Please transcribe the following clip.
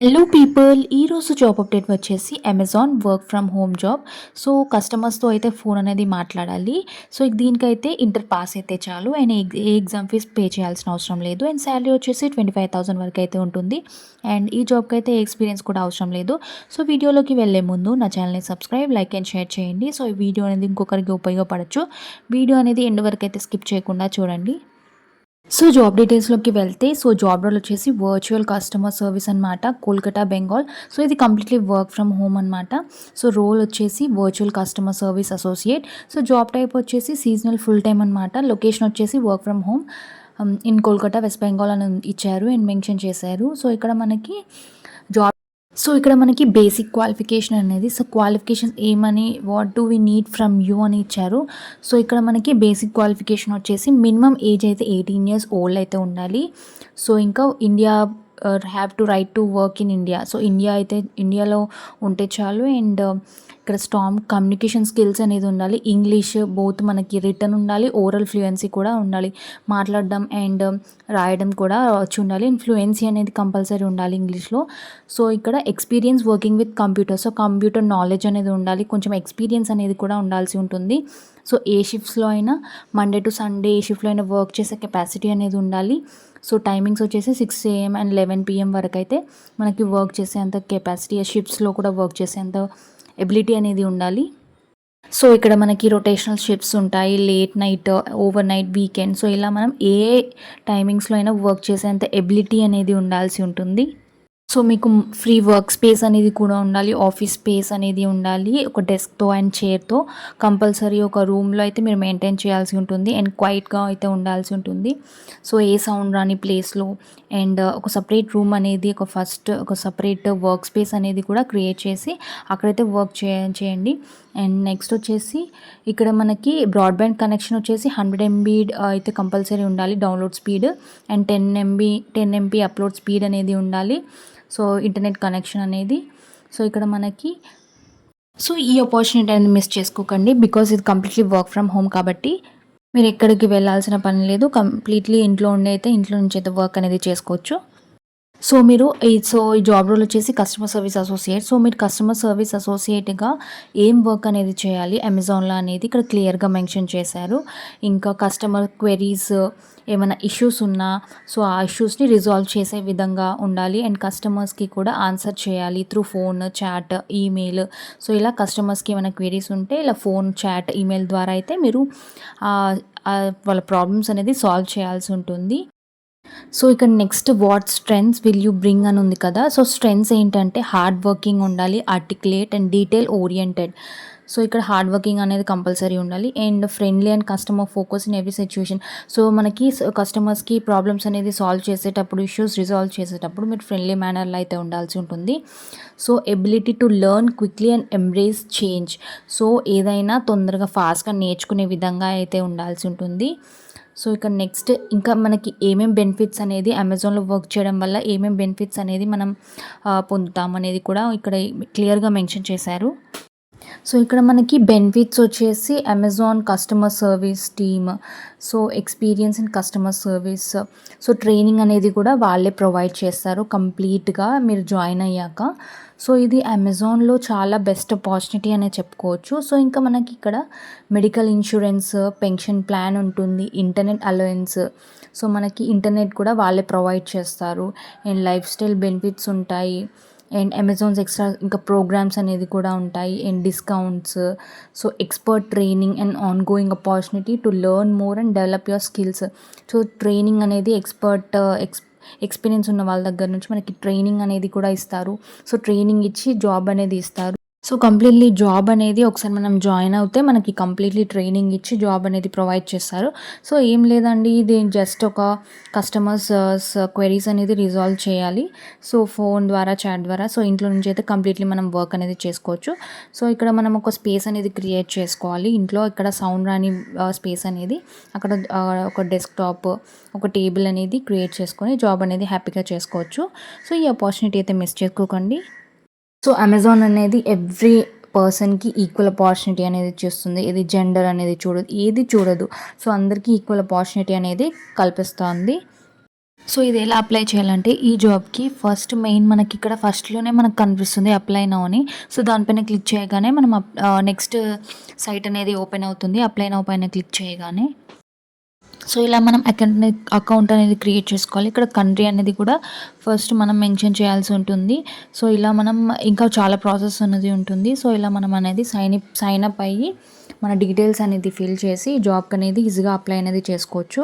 Hello people ఈరోజు job update వచ్చేసి Amazon work from home job. So కస్టమర్స్తో అయితే ఫోన్ అనేది మాట్లాడాలి. సో దీనికైతే ఇంటర్ పాస్ అయితే చాలు అండ్ ఏ ఎగ్జామ్ ఫీజ్ పే చేయాల్సిన అవసరం లేదు అండ్ శాలరీ వచ్చేసి 25,000 వరకు అయితే ఉంటుంది. అండ్ ఈ జాబ్కి అయితే ఎక్స్పీరియన్స్ కూడా అవసరం లేదు. సో వీడియోలోకి వెళ్ళే ముందు నా ఛానల్ని సబ్స్క్రైబ్, లైక్ అండ్ షేర్ చేయండి. సో ఈ వీడియో అనేది ఇంకొకరికి ఉపయోగపడచ్చు. వీడియో అనేది ఎండ్ వరకు అయితే స్కిప్ చేయకుండా చూడండి. సో జాబ్ డీటెయిల్స్లోకి వెళ్తే జాబ్ రోల్ వచ్చేసి వర్చువల్ కస్టమర్ సర్వీస్ అనమాట, కోల్కతా బెంగాల్. సో ఇది కంప్లీట్లీ వర్క్ ఫ్రమ్ హోమ్ అనమాట. సో రోల్ వచ్చేసి virtual customer service associate. So job type వచ్చేసి సీజనల్ ఫుల్ టైమ్ అనమాట. లొకేషన్ వచ్చేసి work from home in Kolkata west Bengal అని ఇచ్చారు అండ్ మెన్షన్ చేశారు. సో ఇక్కడ మనకి జాబ్ ఇక్కడ మనకి బేసిక్ క్వాలిఫికేషన్ అనేది, సో క్వాలిఫికేషన్స్ ఏమని, what do we need from you అని ఇచ్చారు. సో ఇక్కడ మనకి బేసిక్ క్వాలిఫికేషన్ వచ్చేసి మినిమం ఏజ్ అయితే 18 years ఓల్డ్ అయితే ఉండాలి. సో ఇంకా India have to right to work in India. So ఇండియాలో ఉంటే చాలు. అండ్ ఇక్కడ స్ట్రాంగ్ కమ్యూనికేషన్ స్కిల్స్ అనేది ఉండాలి. ఇంగ్లీష్ బోత్ మనకి రిటర్న్ ఉండాలి, ఓరల్ ఫ్లూయెన్సీ కూడా ఉండాలి. మాట్లాడడం అండ్ రాయడం కూడా వచ్చి ఉండాలి. అండ్ ఫ్లూయెన్సీ అనేది కంపల్సరీ ఉండాలి ఇంగ్లీష్లో. సో ఇక్కడ experience working with computer, so computer knowledge అనేది ఉండాలి. కొంచెం ఎక్స్పీరియన్స్ అనేది కూడా ఉండాల్సి ఉంటుంది. సో ఏ షిఫ్ట్స్లో అయినా, మండే టు సండే ఏ షిఫ్ట్లో అయినా వర్క్ చేసే కెపాసిటీ అనేది ఉండాలి. సో టైమింగ్స్ వచ్చేసి 6 AM అండ్ 11 PM వరకు అయితే మనకి వర్క్ చేసేంత కెపాసిటీ, షిఫ్ట్స్లో కూడా వర్క్ చేసేంత ఎబిలిటీ అనేది ఉండాలి. సో ఇక్కడ మనకి రొటేషనల్ షిఫ్ట్స్ ఉంటాయి, late night, over night, weekend. So ఇలా మనం ఏ టైమింగ్స్లో అయినా వర్క్ చేసేంత ఎబిలిటీ అనేది ఉండాల్సి ఉంటుంది. సో మీకు ఫ్రీ వర్క్ స్పేస్ అనేది కూడా ఉండాలి, ఆఫీస్ స్పేస్ అనేది ఉండాలి. ఒక డెస్క్తో అండ్ చైర్తో కంపల్సరీ ఒక రూమ్లో అయితే మీరు మెయింటైన్ చేయాల్సి ఉంటుంది అండ్ క్వైట్గా అయితే ఉండాల్సి ఉంటుంది. సో ఏ సౌండ్ రాని ప్లేస్లో అండ్ ఒక సపరేట్ రూమ్ అనేది, ఒక సపరేట్ వర్క్ స్పేస్ అనేది కూడా క్రియేట్ చేసి అక్కడైతే వర్క్ చేయండి. అండ్ నెక్స్ట్ వచ్చేసి ఇక్కడ మనకి బ్రాడ్బ్యాండ్ కనెక్షన్ వచ్చేసి 100 MB అయితే కంపల్సరీ ఉండాలి download speed. And 10 MB upload speed అనేది ఉండాలి. సో ఇంటర్నెట్ కనెక్షన్ అనేది. సో ఇక్కడ మనకి ఈ ఆపర్చునిటీ అనేది మిస్ చేసుకోకండి, బికాజ్ ఇది కంప్లీట్లీ వర్క్ ఫ్రమ్ హోమ్ కాబట్టి మీరు ఎక్కడికి వెళ్ళాల్సిన పని లేదు. కంప్లీట్లీ ఇంట్లో నుంచి అయితే వర్క్ అనేది చేసుకోవచ్చు. ఈ జాబ్ రోల్ వచ్చేసి కస్టమర్ సర్వీస్ అసోసియేట్. సో మీరు కస్టమర్ సర్వీస్ అసోసియేట్గా ఏం వర్క్ అనేది చేయాలి అమెజాన్లో అనేది ఇక్కడ క్లియర్గా మెన్షన్ చేశారు. ఇంకా కస్టమర్ క్వెరీస్, ఏమైనా ఇష్యూస్ ఉన్నా సో ఆ ఇష్యూస్ని రిజాల్వ్ చేసే విధంగా ఉండాలి. అండ్ కస్టమర్స్కి కూడా ఆన్సర్ చేయాలి through phone, chat, email. So ఇలా కస్టమర్స్కి ఏమైనా క్వెరీస్ ఉంటే ఇలా ఫోన్, చాట్, ఈమెయిల్ ద్వారా అయితే మీరు వాళ్ళ ప్రాబ్లమ్స్ అనేది సాల్వ్ చేయాల్సి ఉంటుంది. సో ఇక్కడ next what strengths will you bring అని ఉంది కదా. సో స్ట్రెంగ్స్ ఏంటంటే హార్డ్ వర్కింగ్ ఉండాలి, articulate and detail oriented. So ఇక్కడ హార్డ్ వర్కింగ్ అనేది కంపల్సరీ ఉండాలి and friendly and customer focus in every situation. So మనకి కస్టమర్స్కి ప్రాబ్లమ్స్ అనేది సాల్వ్ చేసేటప్పుడు, ఇష్యూస్ రిజాల్వ్ చేసేటప్పుడు మీరు ఫ్రెండ్లీ మేనర్లో అయితే ఉండాల్సి ఉంటుంది. So ability to learn quickly and embrace change. So ఏదైనా తొందరగా ఫాస్ట్గా నేర్చుకునే విధంగా అయితే ఉండాల్సి ఉంటుంది. సో ఇక్కడ నెక్స్ట్ ఇంకా మనకి ఏమేం బెనిఫిట్స్ అనేది, అమెజాన్లో వర్క్ చేయడం వల్ల ఏమేం బెనిఫిట్స్ అనేది మనం పొందుతాం అనేది కూడా ఇక్కడ క్లియర్గా మెన్షన్ చేశారు. సో ఇక్కడ మనకి బెనిఫిట్స్ వచ్చేసి Amazon customer service team, so experience in customer service. So training అనేది కూడా వాళ్ళే ప్రొవైడ్ చేస్తారు కంప్లీట్గా మీరు జాయిన్ అయ్యాక. సో ఇది అమెజాన్లో చాలా బెస్ట్ ఆపర్చునిటీ అనే చెప్పుకోవచ్చు. సో ఇంకా మనకి ఇక్కడ మెడికల్ ఇన్సూరెన్స్, పెన్షన్ ప్లాన్ ఉంటుంది, ఇంటర్నెట్ అలవెన్స్. సో మనకి ఇంటర్నెట్ కూడా వాళ్ళే ప్రొవైడ్ చేస్తారు అండ్ లైఫ్ స్టైల్ బెనిఫిట్స్ ఉంటాయి. అండ్ అమెజాన్స్ ఎక్స్ట్రా ఇంకా ప్రోగ్రామ్స్ అనేది కూడా ఉంటాయి and discounts. So expert training and on going opportunity to learn more and develop your skills. So training అనేది ఎక్స్పీరియన్స్ ఉన్న వాళ్ళ దగ్గర నుంచి మనకి ట్రైనింగ్ అనేది కూడా ఇస్తారు. సో ట్రైనింగ్ ఇచ్చి జాబ్ అనేది ఇస్తారు. సో కంప్లీట్లీ జాబ్ అనేది ఒకసారి మనం జాయిన్ అవుతే మనకి కంప్లీట్లీ ట్రైనింగ్ ఇచ్చి జాబ్ అనేది ప్రొవైడ్ చేస్తారు. సో ఏం లేదండి, ఇది జస్ట్ ఒక కస్టమర్స్ క్వెరీస్ అనేది రిజాల్వ్ చేయాలి. సో ఫోన్ ద్వారా, చాట్ ద్వారా. సో ఇంట్లో నుంచి అయితే కంప్లీట్లీ మనం వర్క్ అనేది చేసుకోవచ్చు. సో ఇక్కడ మనం ఒక స్పేస్ అనేది క్రియేట్ చేసుకోవాలి ఇంట్లో. ఇక్కడ సౌండ్ రాని స్పేస్ అనేది అక్కడ ఒక డెస్క్టాప్, ఒక టేబుల్ అనేది క్రియేట్ చేసుకొని జాబ్ అనేది హ్యాపీగా చేసుకోవచ్చు. సో ఈ ఆపర్చునిటీ అయితే మిస్ చేసుకోకండి. సో అమెజాన్ అనేది ఎవ్రీ పర్సన్కి ఈక్వల్ ఆపర్చునిటీ అనేది ఇచ్చేస్తుంది. ఇది జెండర్ అనేది ఏది చూడదు. సో అందరికీ ఈక్వల్ ఆపర్చునిటీ అనేది కల్పిస్తుంది. సో ఇది ఎలా అప్లై చేయాలంటే ఈ జాబ్‌కి ఫస్ట్ మెయిన్ మనకిక్కడ ఫస్ట్‌లోనే మనకు కనిపిస్తుంది అప్లై నౌ అని. సో దానిపైన క్లిక్ చేయగానే మనం నెక్స్ట్ సైట్ అనేది ఓపెన్ అవుతుంది. అప్లై నౌ పైన క్లిక్ చేయగానే. సో ఇలా మనం అకౌంట్ అనేది క్రియేట్ చేసుకోవాలి. ఇక్కడ కంట్రీ అనేది కూడా ఫస్ట్ మనం మెన్షన్ చేయాల్సి ఉంటుంది. సో ఇలా మనం ఇంకా చాలా ప్రాసెస్ అనేది ఉంటుంది. సో ఇలా మనం అనేది సైన్ అప్ అయ్యి మన డీటెయిల్స్ అనేది ఫిల్ చేసి జాబ్‌కి అనేది ఈజీగా అప్లై అనేది చేసుకోవచ్చు.